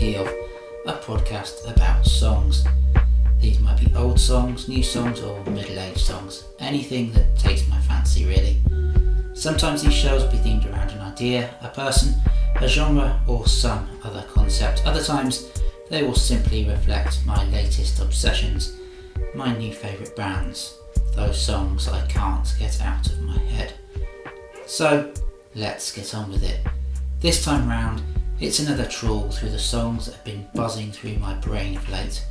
Key Of, a podcast about songs. These might be old songs, new songs, or middle-aged songs. Anything that takes my fancy, really. Sometimes these shows will be themed around an idea, a person, a genre, or some other concept. Other times, they will simply reflect my latest obsessions, my new favourite bands, those songs I can't get out of my head. So, let's get on with it. This time round, it's another trawl through the songs that have been buzzing through my brain of late.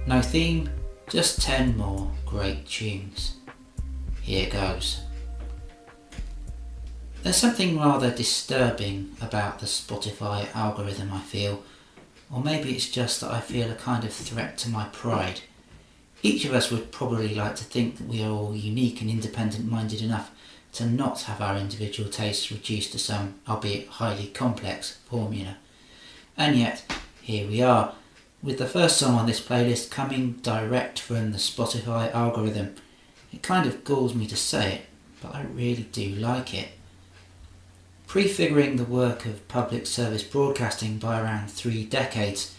No theme, just 10 more great tunes. Here goes. There's something rather disturbing about the Spotify algorithm, I feel. Or maybe it's just that I feel a kind of threat to my pride. Each of us would probably like to think that we are all unique and independent-minded enough to not have our individual tastes reduced to some, albeit highly complex, formula. And yet, here we are, with the first song on this playlist coming direct from the Spotify algorithm. It kind of galls me to say it, but I really do like it. Prefiguring the work of public service broadcasting by around 3 decades,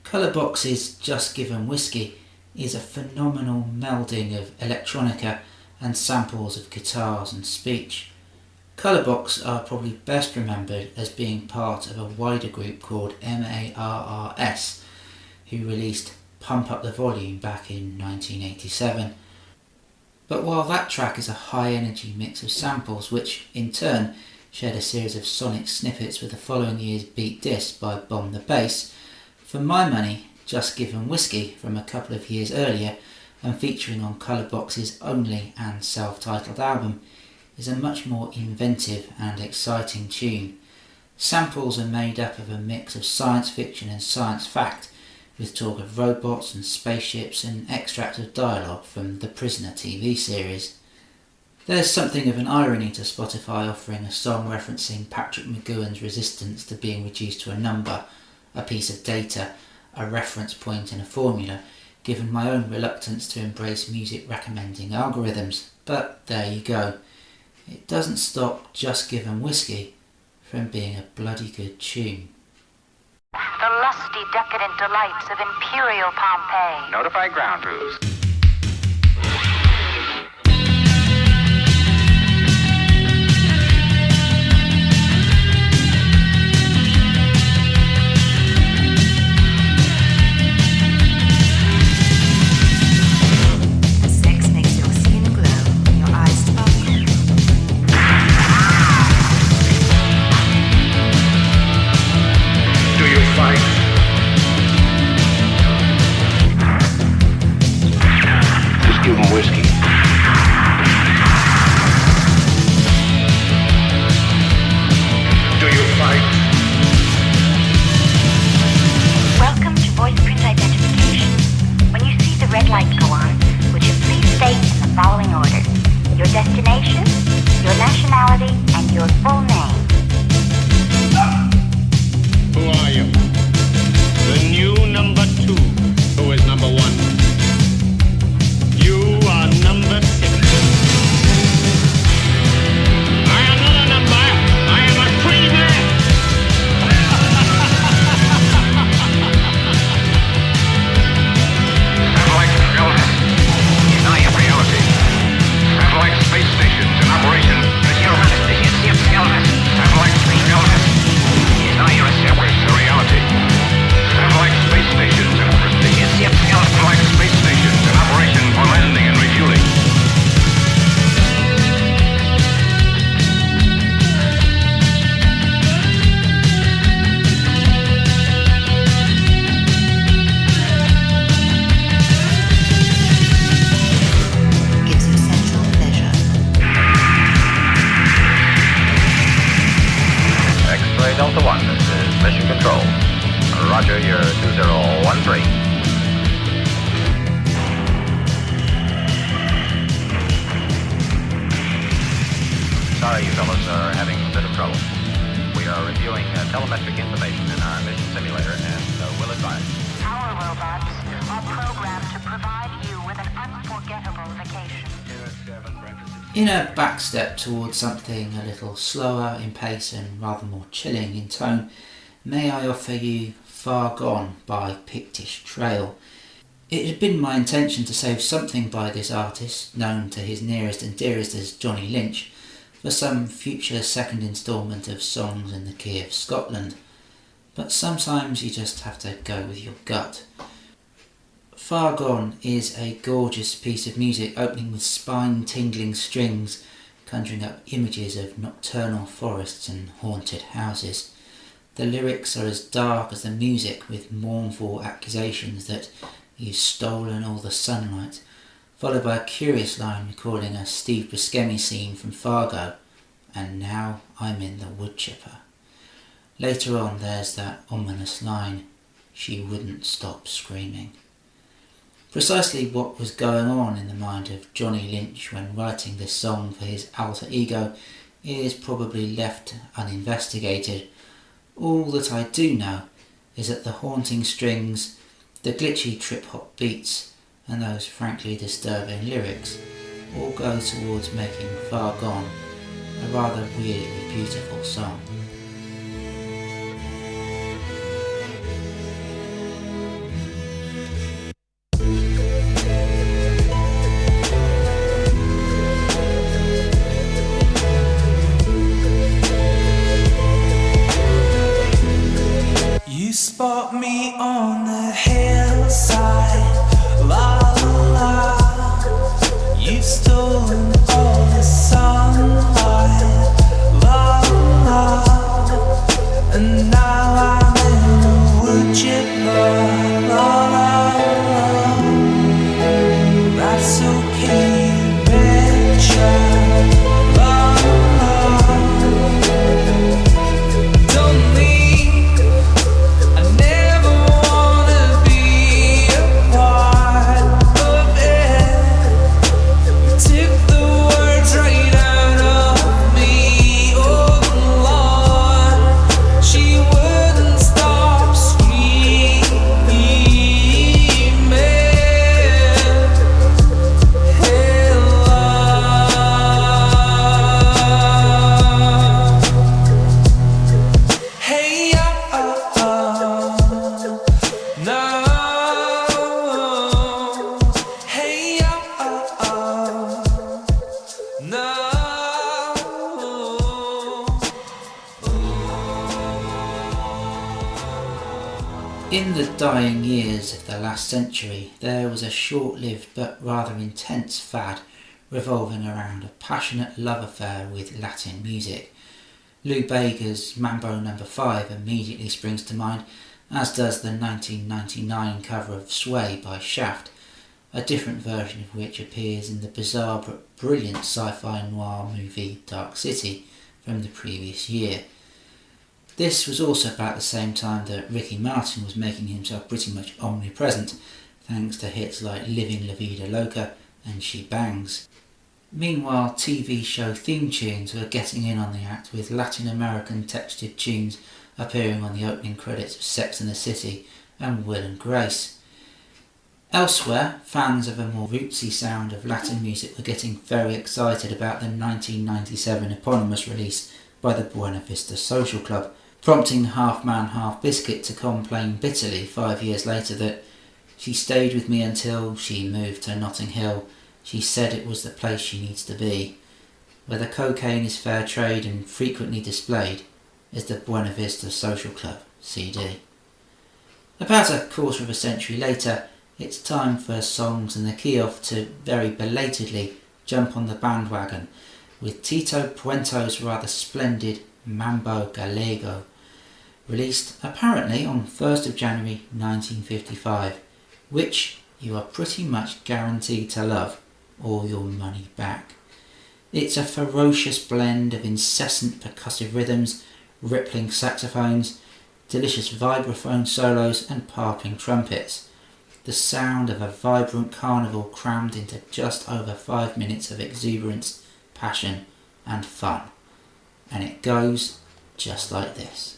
Colourbox's Just Give 'Em Whiskey is a phenomenal melding of electronica and samples of guitars and speech. Colourbox are probably best remembered as being part of a wider group called MARRS, who released Pump Up the Volume back in 1987. But while that track is a high energy mix of samples which in turn shared a series of sonic snippets with the following year's Beat This by Bomb the Bass, for my money, Just Give 'Em Whiskey from a couple of years earlier and featuring on Colourbox's only and self-titled album is a much more inventive and exciting tune. Samples are made up of a mix of science fiction and science fact, with talk of robots and spaceships and extracts of dialogue from the Prisoner TV series. There's something of an irony to Spotify offering a song referencing Patrick McGowan's resistance to being reduced to a number, a piece of data, a reference point in a formula, given my own reluctance to embrace music recommending algorithms. But there you go. It doesn't stop Just Give 'Em Whiskey from being a bloody good tune. The lusty, decadent delights of Imperial Pompeii. Notify ground crews. Sex makes your skin glow, your eyes sparkle. Do you fight? Just give 'em whiskey. Do you fight? Welcome to voice print identification. When you see the red light go on, would you please state in the following order your destination, your nationality, and your full name? Who are you? The new number 2. Who is number 1? You are number 6. I am not a number. I am a free man. Satellite reality is not your reality. Satellite space stations in operation. Satellite space reality is not your reality. Satellite space stations in operation. Satellite space stations in operation for landing and refueling. Gives you sensual pleasure. X-Ray Delta 1, this is Mission Control. Roger, you're 2013. Sorry you fellas are having a bit of trouble. We are reviewing telemetric information in our mission simulator and will advise. Our robots are programmed to provide you with an unforgettable vacation. In a backstep towards something a little slower in pace and rather more chilling in tone, may I offer you Far Gone by Pictish Trail. It had been my intention to save something by this artist, known to his nearest and dearest as Johnny Lynch, for some future second instalment of Songs in the Key of Scotland. But sometimes you just have to go with your gut. Far Gone is a gorgeous piece of music, opening with spine-tingling strings, conjuring up images of nocturnal forests and haunted houses. The lyrics are as dark as the music, with mournful accusations that you've stolen all the sunlight, followed by a curious line recalling a Steve Buscemi scene from Fargo, and now I'm in the wood chipper. Later on there's that ominous line, she wouldn't stop screaming. Precisely what was going on in the mind of Johnny Lynch when writing this song for his alter ego is probably left uninvestigated. All that I do know is that the haunting strings, the glitchy trip-hop beats, and those frankly disturbing lyrics all go towards making Far Gone a rather weirdly beautiful song. You spot me on the hillside, la la la. You've stolen all the sunlight, la la. And now I'm in a wood chipper, la la la. That's okay, you betcha, la la. Don't leave. I never wanna be a part of it. You took the words right out of me. Oh Lord, she wouldn't stop screaming. Hey love, hey no, hey no. In the dying years of the last century, there was a short-lived but rather intense fad revolving around a passionate love affair with Latin music. Lou Bega's Mambo No. 5 immediately springs to mind, as does the 1999 cover of Sway by Shaft, a different version of which appears in the bizarre but brilliant sci-fi noir movie Dark City from the previous year. This was also about the same time that Ricky Martin was making himself pretty much omnipresent, thanks to hits like Living La Vida Loca and She Bangs. Meanwhile, TV show theme tunes were getting in on the act, with Latin American textured tunes appearing on the opening credits of Sex and the City and Will and Grace. Elsewhere, fans of a more rootsy sound of Latin music were getting very excited about the 1997 eponymous release by the Buena Vista Social Club, prompting Half Man Half Biscuit to complain bitterly 5 years later that she stayed with me until she moved to Notting Hill. She said it was the place she needs to be, where the cocaine is fair trade and frequently displayed is the Buena Vista Social Club CD. About a quarter of a century later, it's time for Songs in the Key Off to very belatedly jump on the bandwagon with Tito Puente's rather splendid Mambo Gallego, released apparently on 1st of January 1955, which you are pretty much guaranteed to love or your money back. It's a ferocious blend of incessant percussive rhythms, rippling saxophones, delicious vibraphone solos and parping trumpets. The sound of a vibrant carnival crammed into just over 5 minutes of exuberance, passion and fun. And it goes just like this.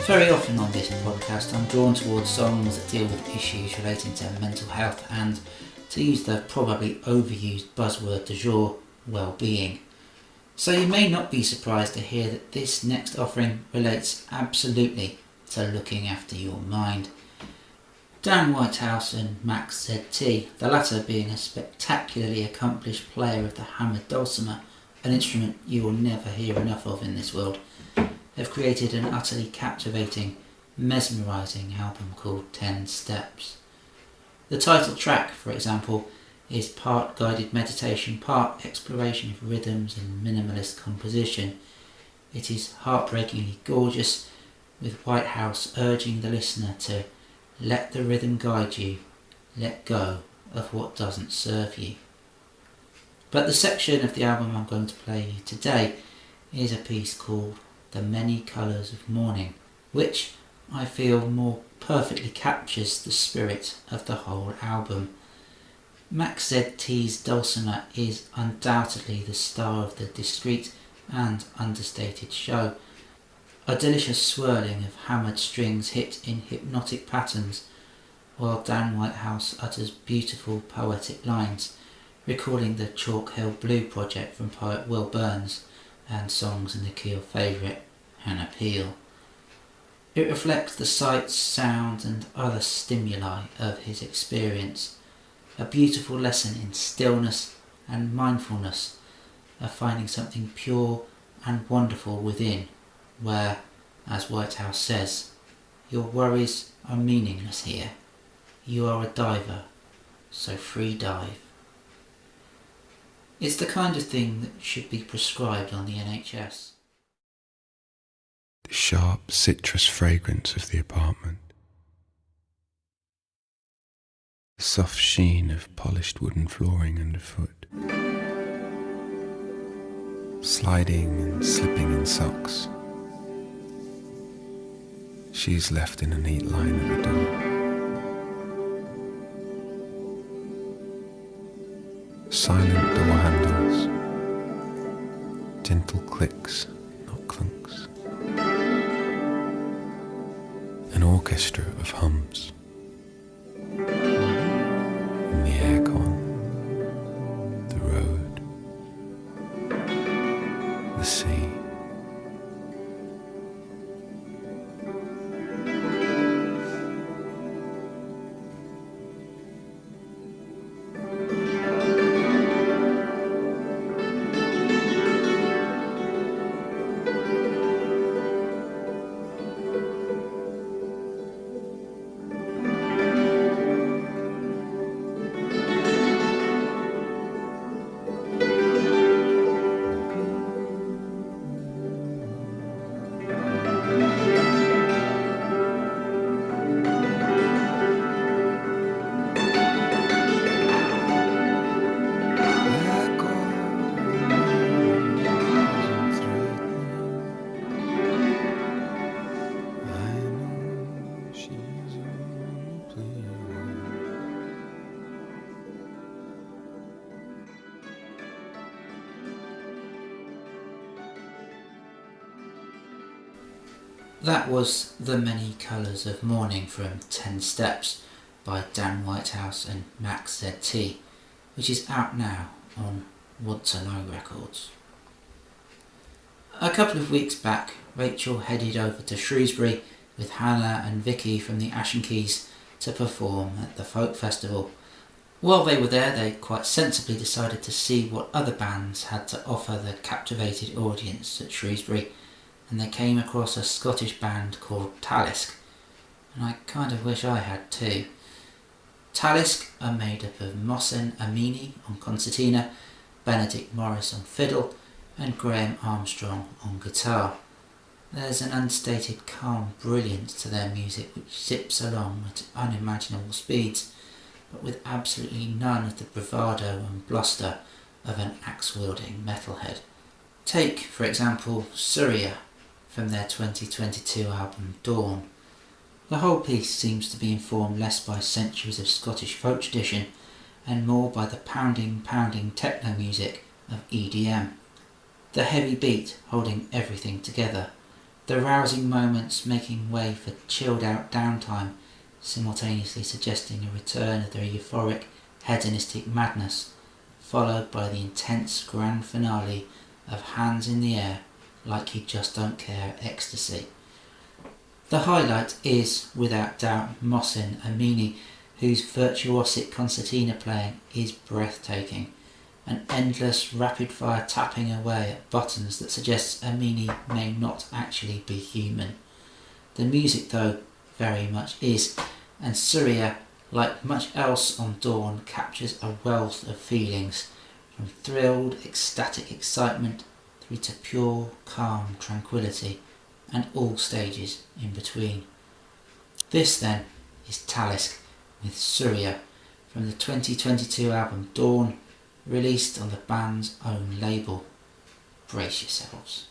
Very often on this podcast I'm drawn towards songs that deal with issues relating to mental health and, to use the probably overused buzzword du jour, well-being. So you may not be surprised to hear that this next offering relates absolutely to looking after your mind. Dan Whitehouse and Max ZT, the latter being a spectacularly accomplished player of the hammered dulcimer, an instrument you will never hear enough of in this world, have created an utterly captivating, mesmerising album called 10 Steps. The title track, for example, is part guided meditation, part exploration of rhythms and minimalist composition. It is heartbreakingly gorgeous, with Whitehouse urging the listener to let the rhythm guide you, let go of what doesn't serve you. But the section of the album I'm going to play you today is a piece called The Many Colours of Morning, which I feel more perfectly captures the spirit of the whole album. Max ZT's dulcimer is undoubtedly the star of the discreet and understated show. A delicious swirling of hammered strings hit in hypnotic patterns, while Dan Whitehouse utters beautiful poetic lines, recalling the Chalk Hill Blue project from poet Will Burns and songs in the key of favourite Hannah Peel. It reflects the sights, sounds and other stimuli of his experience, a beautiful lesson in stillness and mindfulness, of finding something pure and wonderful within, where, as Whitehouse says, your worries are meaningless here. You are a diver, so free dive. It's the kind of thing that should be prescribed on the NHS. The sharp citrus fragrance of the apartment, the soft sheen of polished wooden flooring underfoot, sliding and slipping in socks. She's left in a neat line at the door. Silent door handles, gentle clicks, not clunks. An orchestra of hums. And the aircon, the road, the sea. That was The Many Colours of Morning from 10 Steps by Dan Whitehouse and Max ZT, which is out now on Want to Know Records. A couple of weeks back, Rachel headed over to Shrewsbury with Hannah and Vicky from the Ashen Keys to perform at the Folk Festival. While they were there, they quite sensibly decided to see what other bands had to offer the captivated audience at Shrewsbury, and they came across a Scottish band called Talisk, and I kind of wish I had too. Talisk are made up of Mohsen Amini on concertina, Benedict Morris on fiddle, and Graham Armstrong on guitar. There's an unstated calm brilliance to their music which zips along at unimaginable speeds, but with absolutely none of the bravado and bluster of an axe-wielding metalhead. Take, for example, Surya from their 2022 album Dawn. The whole piece seems to be informed less by centuries of Scottish folk tradition and more by the pounding techno music of EDM. The heavy beat holding everything together, the rousing moments making way for chilled out downtime, simultaneously suggesting a return of their euphoric, hedonistic madness, followed by the intense grand finale of hands in the air like you just don't care ecstasy. The highlight is, without doubt, Mohsen Amini, whose virtuosic concertina playing is breathtaking, an endless rapid-fire tapping away at buttons that suggests Amini may not actually be human. The music, though, very much is, and Surya, like much else on Dawn, captures a wealth of feelings, from thrilled, ecstatic excitement through to pure, calm tranquility, and all stages in between. This then is Talisk with Surya from the 2022 album Dawn, released on the band's own label. Brace yourselves.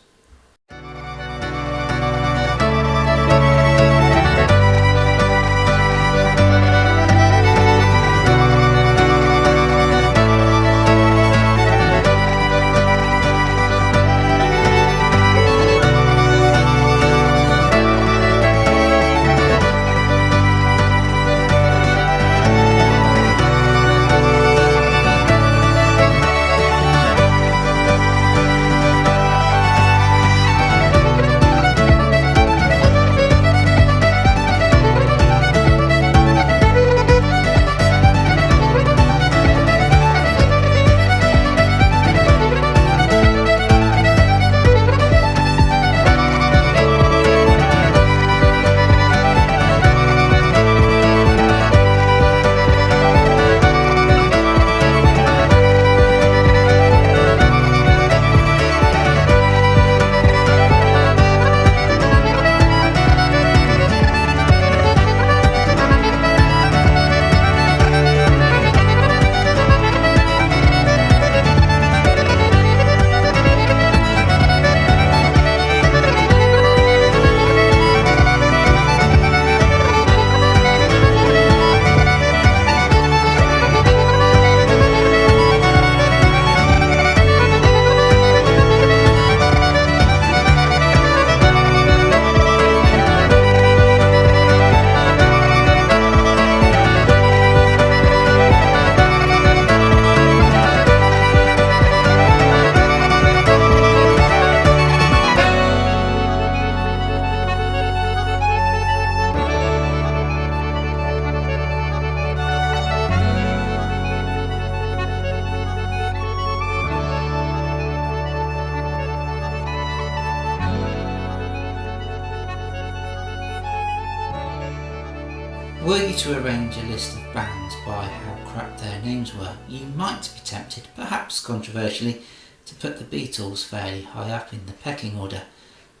Were you to arrange a list of bands by how crap their names were, you might be tempted, perhaps controversially, to put the Beatles fairly high up in the pecking order,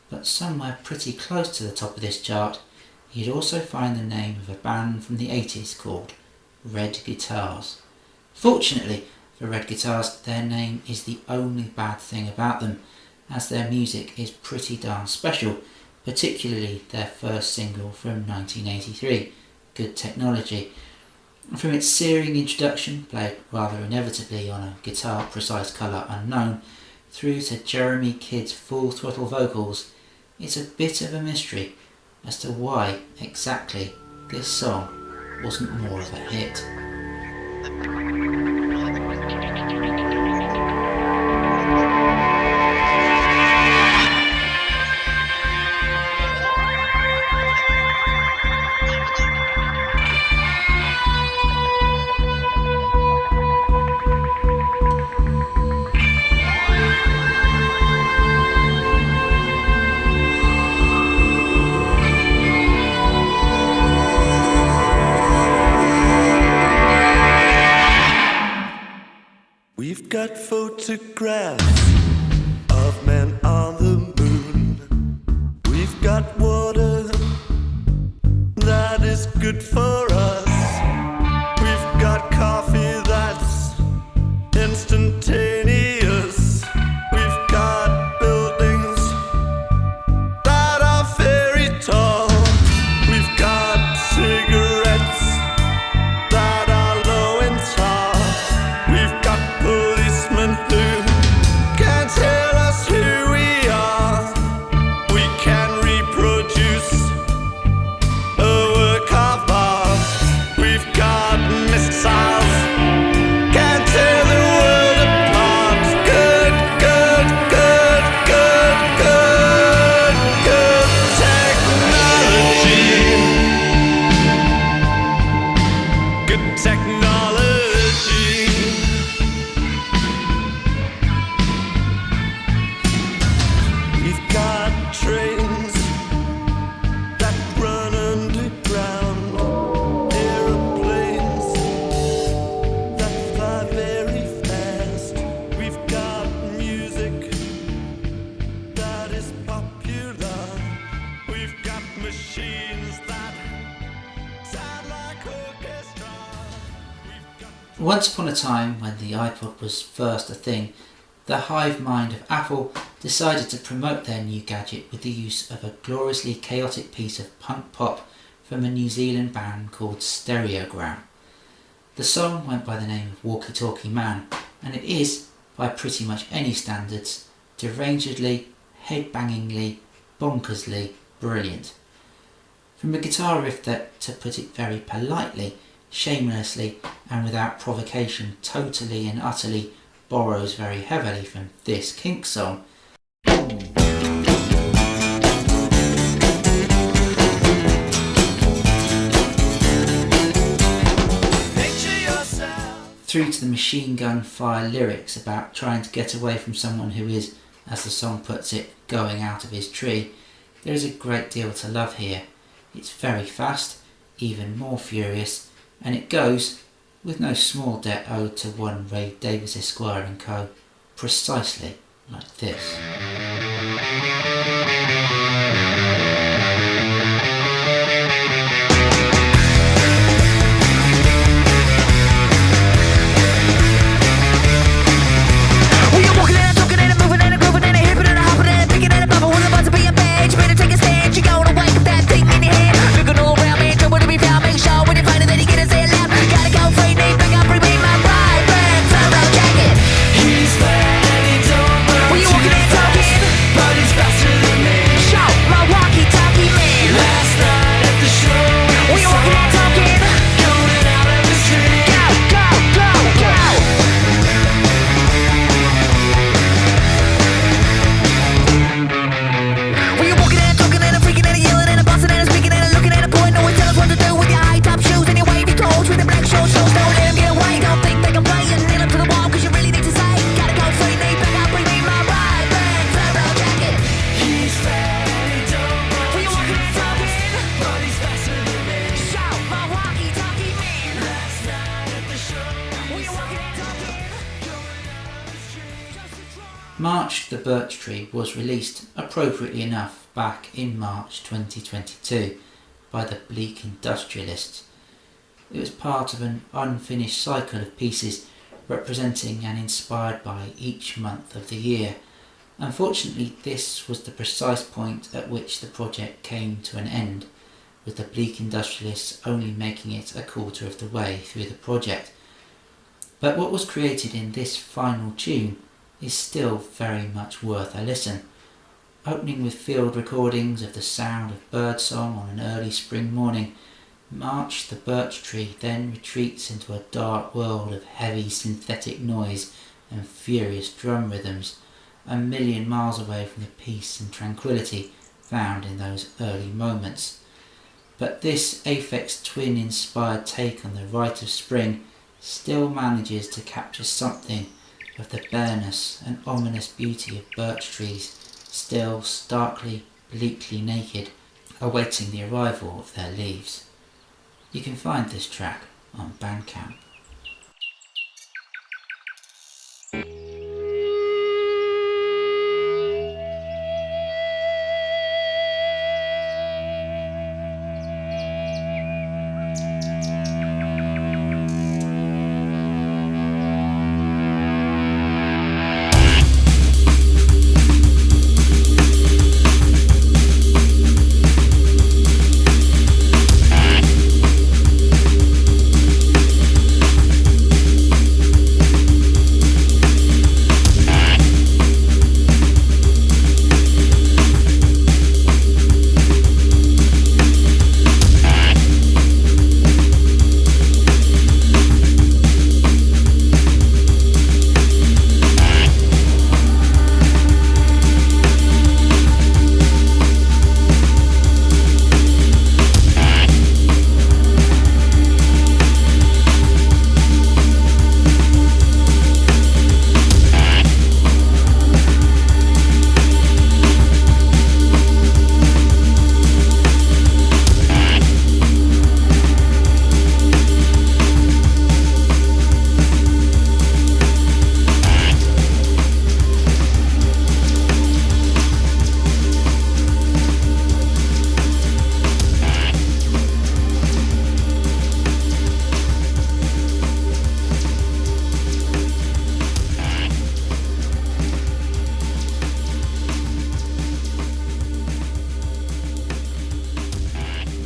but somewhere pretty close to the top of this chart, you'd also find the name of a band from the 80s called Red Guitars. Fortunately for Red Guitars, their name is the only bad thing about them, as their music is pretty darn special, particularly their first single from 1983, Good Technology. From its searing introduction, played rather inevitably on a guitar precise colour unknown, through to Jeremy Kidd's full throttle vocals, it's a bit of a mystery as to why exactly this song wasn't more of a hit. photographs of men on the moon. We've got water that is good for us. We've got coffee that's instantaneous. We've got buildings that are very tall. We've got cigarettes that are low and tall. We've got policemen who can tell us who we are. We can reproduce a work of art. We've got missiles can tear the world apart. Good, good, good, good, good, good technology. Good technology. We've got trains that run underground, aeroplanes that fly very fast. We've got music that is popular. We've got machines that sound like orchestra. We've got Once upon a time, when the iPod was first a thing, the hive mind of Apple decided to promote their new gadget with the use of a gloriously chaotic piece of punk pop from a New Zealand band called Steriogram. The song went by the name of Walkie Talkie Man, and it is, by pretty much any standards, derangedly, headbangingly, bonkersly brilliant. From a guitar riff that, to put it very politely, shamelessly and without provocation, totally and utterly borrows very heavily from this Kinks song, through to the machine gun fire lyrics about trying to get away from someone who is, as the song puts it, going out of his tree. There is a great deal to love here. It's very fast, even more furious, and it goes, with no small debt owed to one Ray Davis Esquire and Co., precisely like this. We are walking and talking and moving and grooving and hipping and hopping and picking and bubble. Who's about to be a page? Better take a stand. You going away with that thing in your hand. Looking all around me, trouble to be found. Make sure when you find it that you get it, say it loud. Gotta go free, name, bring up, bring me my ride. Red photo jacket. He's bad and he don't know. We are walking and talking, but he's faster than me. Show my walkie-talkie man. Last night at the show, we are walking and talking, going out of the street. Go, go, go, go. We are walking and talking and freaking and yelling and busting and speaking and looking at a point. No one tell us what to do with your high top shoes and your wavy toes with the black short shoes. Don't let them get away. Don't think they can play and nail them to the wall, cause you really need to say, gotta go free, need back out, bring me my ride. Red photo jacket. He's fat and he don't know. We are walking and talking, but he's faster than me. Shout my walkie-talkie man. Last night at the show, we are walking and talking, going out of the street. Just a try. March the Birch Tree was released, appropriately enough, back in March 2022 by the Bleak Industrialists. It was part of an unfinished cycle of pieces representing and inspired by each month of the year. Unfortunately, this was the precise point at which the project came to an end, with the Bleak Industrialists only making it a quarter of the way through the project. But what was created in this final tune is still very much worth a listen. Opening with field recordings of the sound of birdsong on an early spring morning, March the Birch Tree then retreats into a dark world of heavy synthetic noise and furious drum rhythms, a million miles away from the peace and tranquility found in those early moments. But this Aphex Twin inspired take on the rite of spring still manages to capture something of the bareness and ominous beauty of birch trees, still starkly, bleakly naked, awaiting the arrival of their leaves. You can find this track on Bandcamp.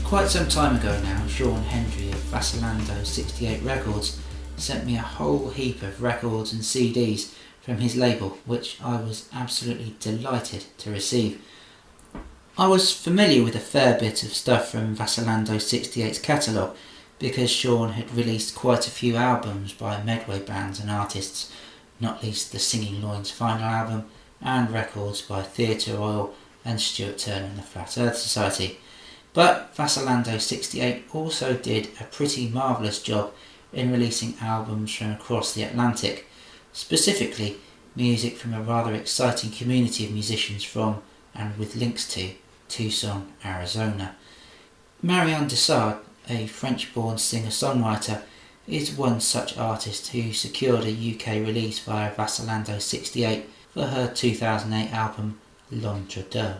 Quite some time ago now, Sean Hendry of Vasilando 68 Records sent me a whole heap of records and CDs from his label, which I was absolutely delighted to receive. I was familiar with a fair bit of stuff from Vasilando 68's catalogue because Sean had released quite a few albums by Medway bands and artists, not least the Singing Loins final album and records by Theatre Oil and Stuart Turner and the Flat Earth Society. But Vasilando 68 also did a pretty marvellous job in releasing albums from across the Atlantic, specifically music from a rather exciting community of musicians from, and with links to, Tucson, Arizona. Marianne Dissard, a French-born singer-songwriter, is one such artist who secured a UK release via Vasilando 68 for her 2008 album L'Entre-deux.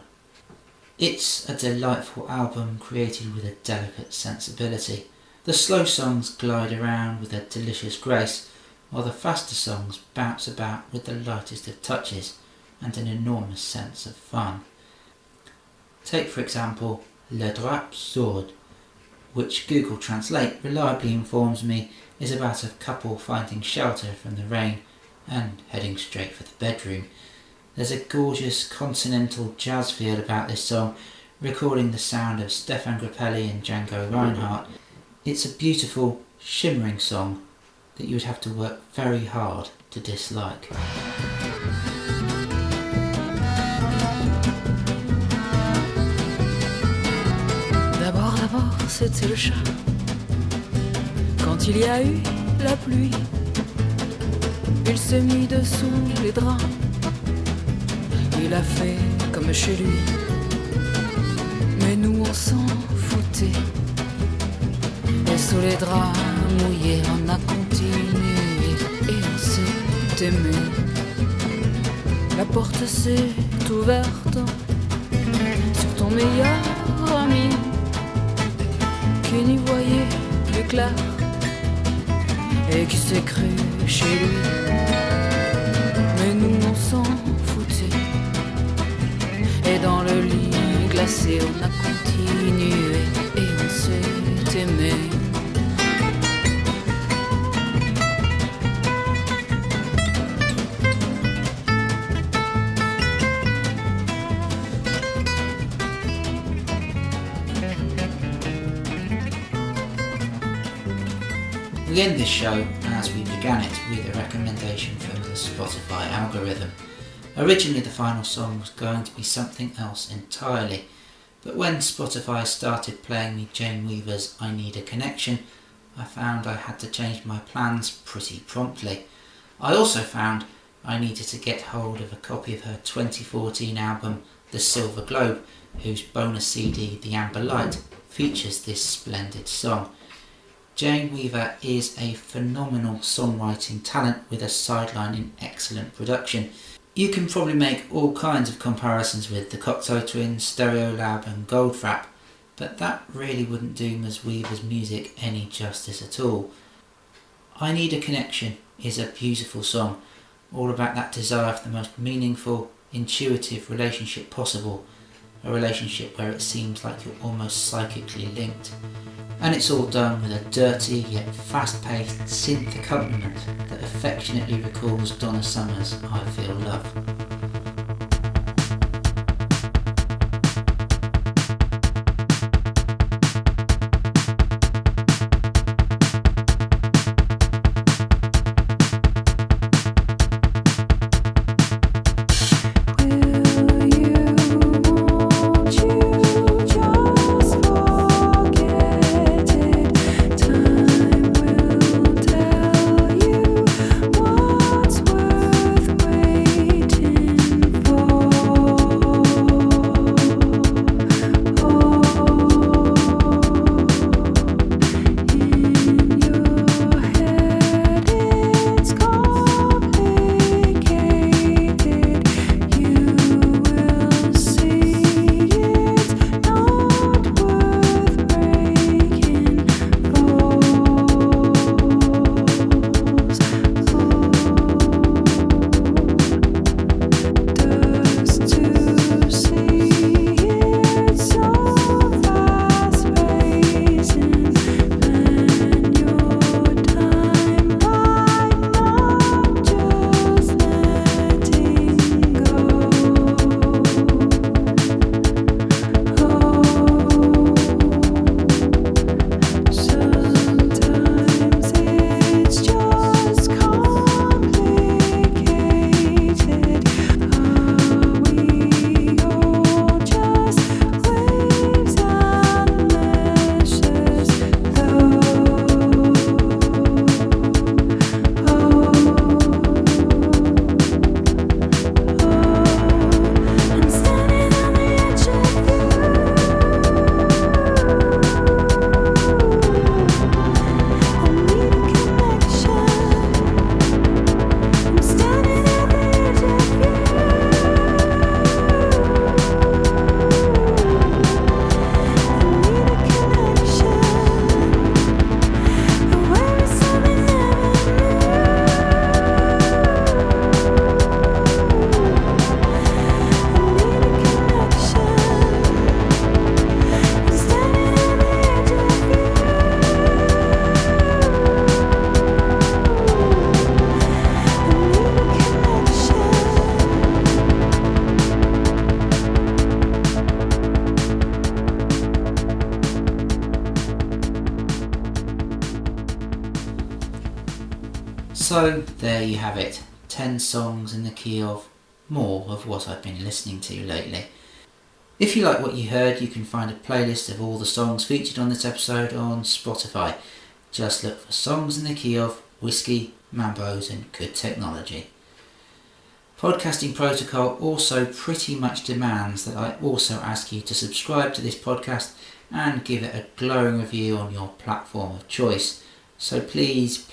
It's a delightful album created with a delicate sensibility. The slow songs glide around with a delicious grace, while the faster songs bounce about with the lightest of touches and an enormous sense of fun. Take for example Le Drap Sourd, which Google Translate reliably informs me is about a couple finding shelter from the rain and heading straight for the bedroom. There's a gorgeous continental jazz feel about this song, recording the sound of Stefan Grappelli and Django Reinhardt. It's a beautiful, shimmering song that you would have to work very hard to dislike. D'abord, c'était le chat. Quand il y a eu la pluie, il s'est mis dessous les draps. Il a fait comme chez lui, mais nous on s'en foutait. Et sous les draps mouillés on a continué et on s'est aimé. La porte s'est ouverte sur ton meilleur ami qui n'y voyait plus clair et qui s'est cru chez lui. Mais nous on s'en foutait. Et dans le lit glacé on a continué et on s'est aimé. We end this show, as we began it, with a recommendation from the Spotify algorithm. Originally the final song was going to be something else entirely, but when Spotify started playing me Jane Weaver's I Need a Connection, I found I had to change my plans pretty promptly. I also found I needed to get hold of a copy of her 2014 album The Silver Globe, whose bonus CD The Amber Light features this splendid song. Jane Weaver is a phenomenal songwriting talent with a sideline in excellent production. You can probably make all kinds of comparisons with the Cocteau Twins, Stereolab and Goldfrapp, but that really wouldn't do Ms Weaver's music any justice at all. I Need a Connection is a beautiful song, all about that desire for the most meaningful, intuitive relationship possible, a relationship where it seems like you're almost psychically linked. And it's all done with a dirty yet fast-paced synth accompaniment that affectionately recalls Donna Summer's I Feel Love. What's worth waiting? so there you have it, 10 songs in the key of more of what I've been listening to lately. If you like what you heard, you can find a playlist of all the songs featured on this episode on Spotify. Just look for songs in the key of Whiskey, Mambos and Good Technology. Podcasting protocol also pretty much demands that I also ask you to subscribe to this podcast and give it a glowing review on your platform of choice. So please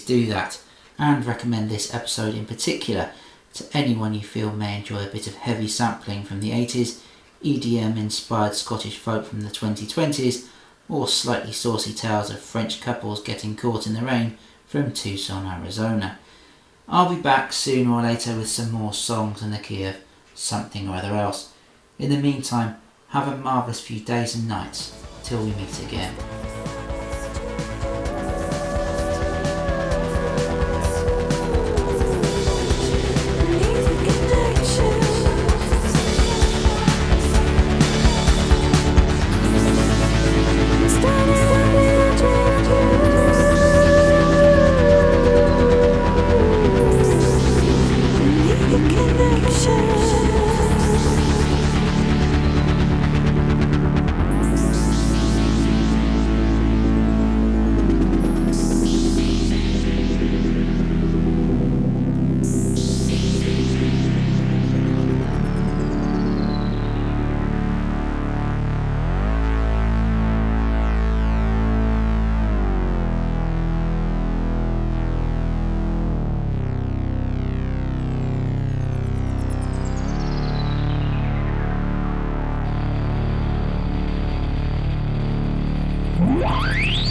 do that, and recommend this episode in particular to anyone you feel may enjoy a bit of heavy sampling from the 80s, EDM inspired Scottish folk from the 2020s, or slightly saucy tales of French couples getting caught in the rain from Tucson, Arizona. I'll be back sooner or later with some more songs in the key of something or other else. In the meantime, have a marvellous few days and nights till we meet again. What?